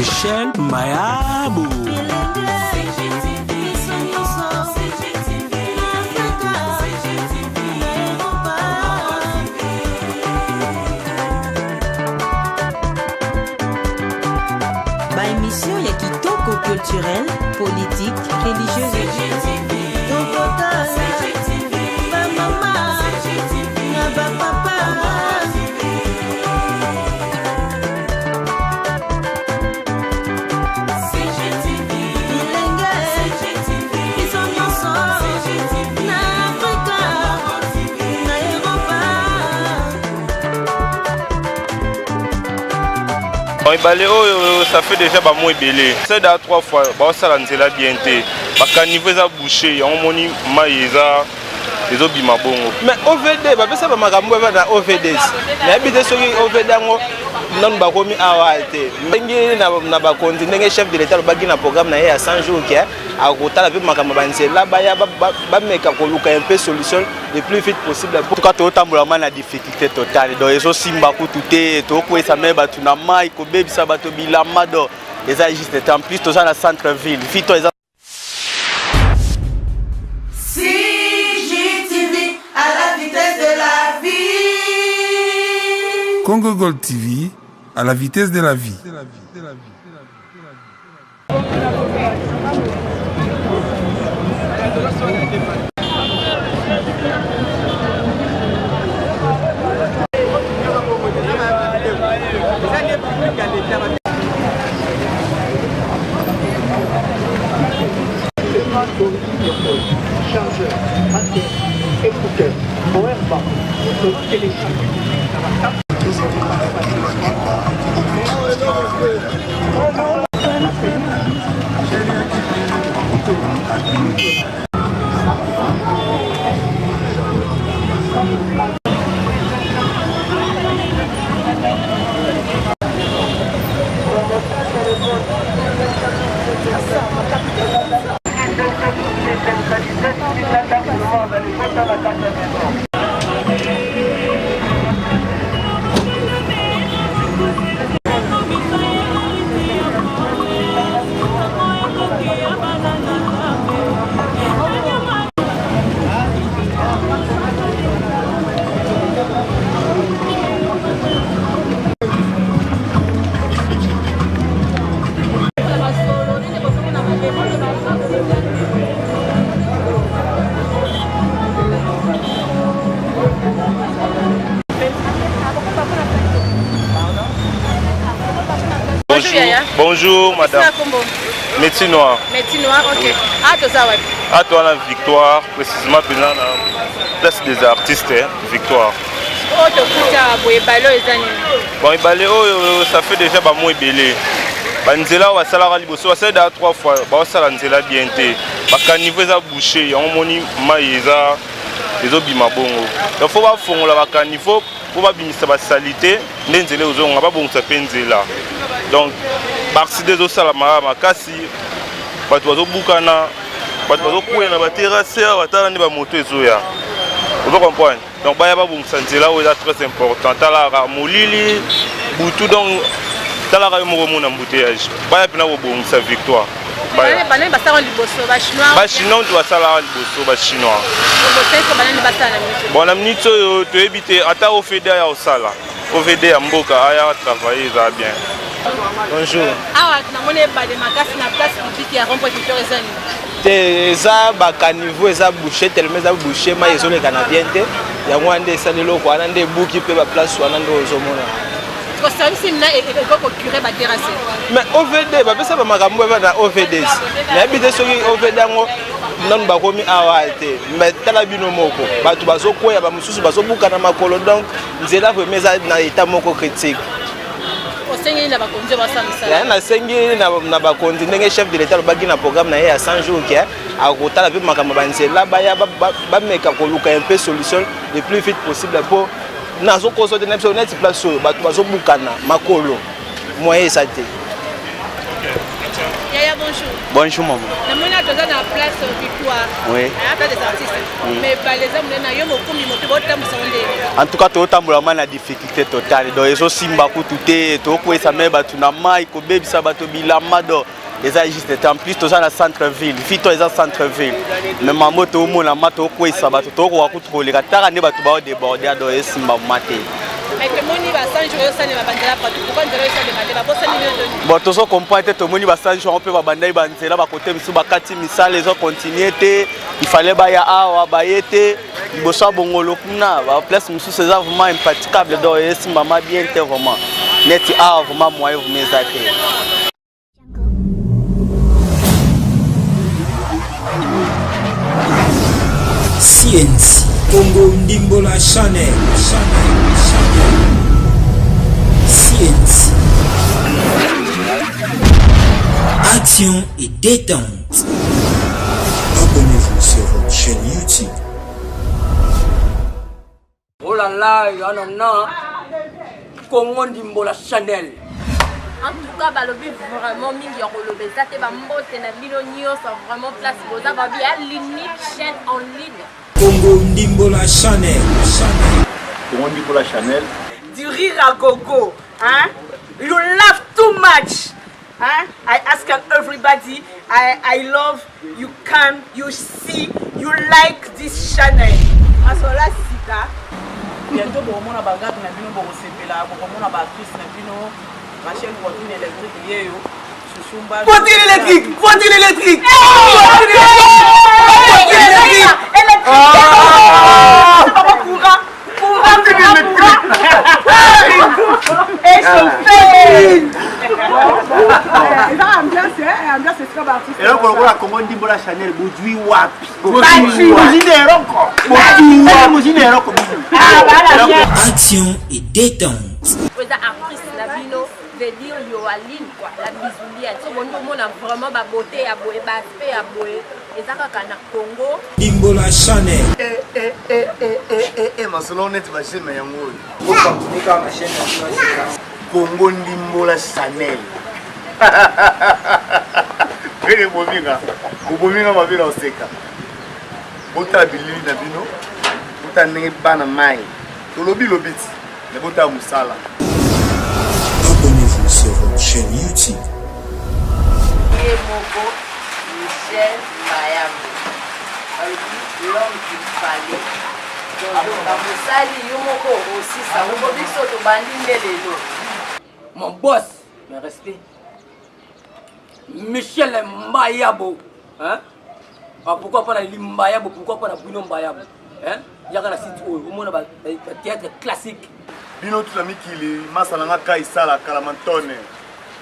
Michel Mayabou. Émission ya kitoko culturelle, politique, religieuse et ça fait déjà moins belé. C'est dans 3 fois, ça l'a bien été. Parce qu'à niveau de boucher, on moni maïza, les autres bimabongo. Mais OVD, ça va m'agamouer dans OVD. Mais habiter sur OVD, non ba komi awate. Ngi na ba continuer chef de l'état le bagi na programme na ya 100 jours qui a kotala pe makamba banzela ba ya ba meka ko luka un peu solution le plus vite possible. En tout cas to tambola na difficulté totale. Donc eso simba ko tuté to ko esa me ba tuna mai ko bebisa bato bilama do. Les juste en plus to ça na centre ville. Fito eza CGTV à la vitesse de la vie. Congo Gold TV à la vitesse de la vie. Chargeur, antenne, écouteur, powerbank, télécharge. Bonjour madame. Métier noir. Métier noir, ok. Ah, tout ça, ouais. Ah, toi, la victoire, précisément, dans la place des artistes, victoire. Oh, tu bon, ça fait déjà moins belé. Banzela wa sala liboso wa seda 3 fois ba sala nzela bien té parce qu'à niveau za boucher on moni maïza les obima bongo donc faut pas fongola ba niveau pour ba bimisa ba salité nzela ozo nga ba bongo penzela donc parti des o sala makasi bato bazo bukana bato bazo kuena ba terrasse batala ni ba moto ezoya vous comprenez donc ba ya ba bongo nzela o très important tala molili butu donc tala ka mo mo na embouteillage ba ya pina ko bongisa victoire banani basala liboso ba chinois ba chinois tu basala liboso ba chinois banani basala bon la minute yo to ebité ata au fede ya osala au fede ya mboka aya travailler ça bien. Bonjour. Ah na mone ba de makasi na place publique ya rond-point culture ezani te za ba caniveau za boucher tellement za boucher ma ezole kana bien te ya mwande salelo ko ana nde buki pe ba place wana ndo ozomona. Mais OVD, ça va m'agamouer dans OVD. Mais habiter sur OVD, non ba komi awate. Mais talabino moko. Batu bazo koya ba mususu bazo buka na makolo donc nzela vraiment na état moko critique. Osengi na ba konzi ba samisa. Na sengi na ba continuer chef de l'état le bagi na programme na ya 100 jours qui a kotala pe makamba banzela ba ya ba meka ko luka un peu solution le plus vite possible pour nazo koso de nepso net place bato bazo bukana makolo moyen ça te. Yaya, bonjour. Bonjour, maman. Nous sommes dans la place Victoire. Oui. À la place des artistes. Mais les hommes, en tout cas, tout le monde a une difficulté totale. Donc, ils ont simba kouté, tout le monde a une maille, tout le monde a une juste en plus, tout ça dans le centre-ville. Fito est dans le centre-ville. Mais maman, tout le monde a une tout le monde a contrôlé. Tout le monde a débordé, donc ils simba maté. Mais tout le monde va s'en jouer au sein de la bandera. Pourquoi on dirait ça de la bandera? Bon, tout le monde comprend que tout le monde va s'en jouer un peu la bandera. Il va côté de Bakati Missa, les autres continuent. Il fallait bailler à Bayete. Il faut savoir que la place de c'est vraiment impraticable. Donc, c'est vraiment bien vraiment. Net à vraiment moyen de mes actes. CNC Congo Ndimbola Chanel. CNC Action et détente. Abonnez-vous sur votre chaîne YouTube. Oh là là, il y en a Congo Ndimbola Chanel. En tout cas, balobi vraiment mingi ya kolobe ça te ba mbote na bino nyonso vraiment place boza ba bi a limite chaîne en ligne. Congo Ndimbola Chanel. Congo Ndimbola Chanel. Du rire à gogo, hein? You laugh too much, hein? I ask everybody, I love, you can, you see, you like this channel. Asola sika. Bientôt bon on a bagage na bino bon sepela, bon on a ba artiste na bino. Ma chaîne voiture électrique liée yo. Chouchumba. Voiture électrique, voiture électrique. Et là, pour le Congo Ndimbola Chanel, Boudui Wapi. Action et détente. Délire yoaline quoi la bisoulia tu vois on a vraiment ba beauté à boé ba aspect à boé et ça quand na Congo Ndimbola Chanel ma selon net ma chaîne yango nika ma chaîne Congo Ndimbola Chanel Bele bominga bominga mabila oseka bota bilili na bino bota ndenge bana mai to lobi lobiti ne bota musala. Abonnez-vous sur votre chaîne YouTube. Michel Mayambo, l'homme qu'il fallait. Mon boss, mes respects. Michel Mayabo. Hein? Pourquoi pas la Mayabo? Pourquoi pas la Bruno Mayabo? Hein? Il y a un site où on a un théâtre classique. Bino tout ami qui les masalanga kaisala kalamantone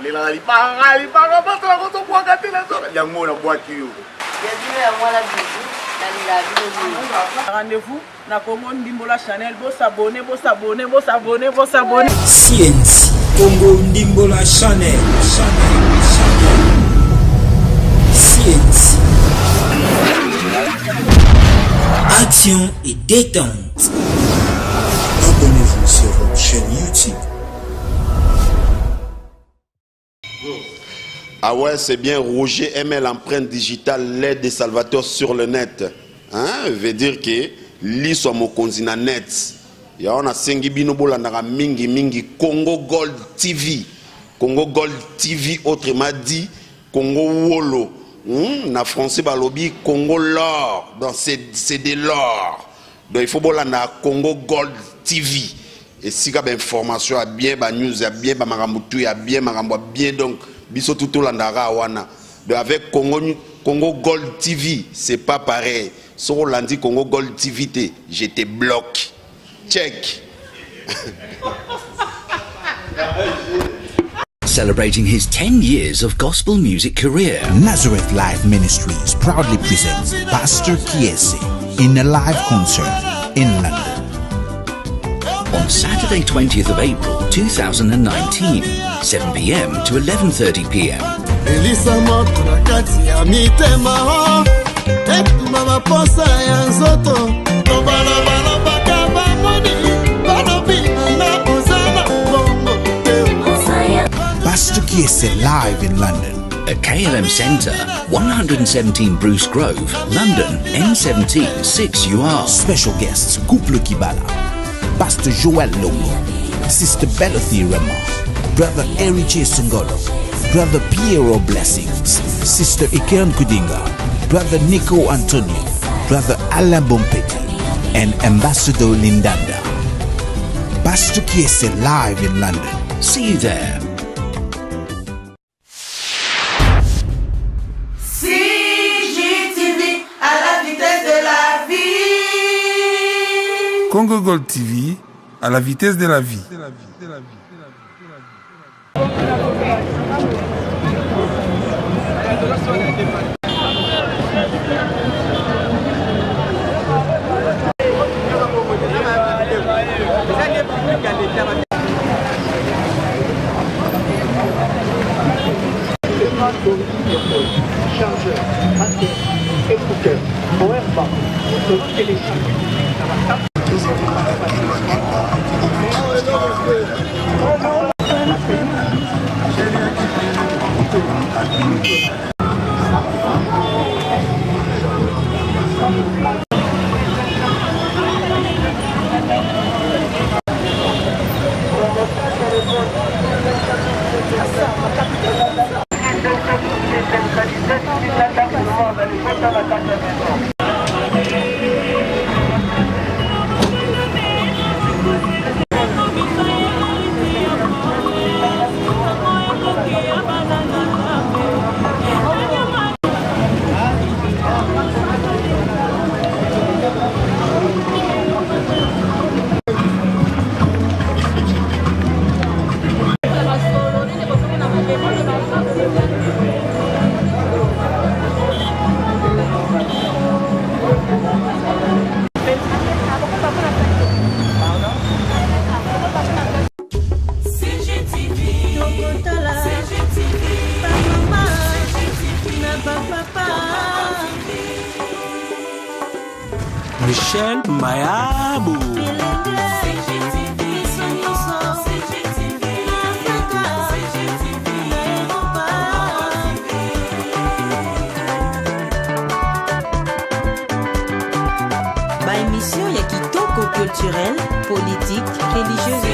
les la li pa pas la koto kwa katela to yango na boaki yo rendez-vous na Congo Ndimbola Chanel bo s'abonner CNC Congo Ndimbola Chanel CNC Action et détente. Abonnez-vous sur votre chaîne YouTube. Ah ouais, c'est bien, Roger aimait l'empreinte digitale, l'aide des Salvatore sur le net. Hein? Veut dire que l'ISO mo konzina net. Ya on a sengi bino bolandaka mingi Congo Gold TV. Congo Gold TV autrement dit Congo Wolo. Na français balobi Congo l'or. Donc c'est de l'or. Donc il faut bolanda Congo Gold TV. Et si il y a information, il y a bien news, il y a bien marambutu, il y a bien marambo bien donc biso tout landara wana. Donc avec Congo Gold TV, c'est pas pareil. Si on l'a dit Congo Gold TV, je te bloque. Check. Celebrating his 10 years of gospel music career, Nazareth Life Ministries proudly presents Pastor Kiese in a live concert in London. On Saturday 20th of April 2019, 7 p.m. to 11:30 p.m. Pastor Kiese live in London. A KLM Centre, 117 Bruce Grove, London, N17 6UR. Special guests Couple Kibala, Pastor Joel Longo, Sister Belothy Rema, Brother Eriche Sungolo, Brother Piero Blessings, Sister Iken Kudinga, Brother Nico Antonio, Brother Alain Bompeti, and Ambassador Lindanda. Pastor Kiese live in London. See you there. CGTV à la vitesse de la vie. Congo Gold TV à la vitesse de la vie. Chargeur, batterie, écouteur, powerbank, selon que les Michel Mayabou. Ba émission ya kitoko culturelle, politique, religieuse.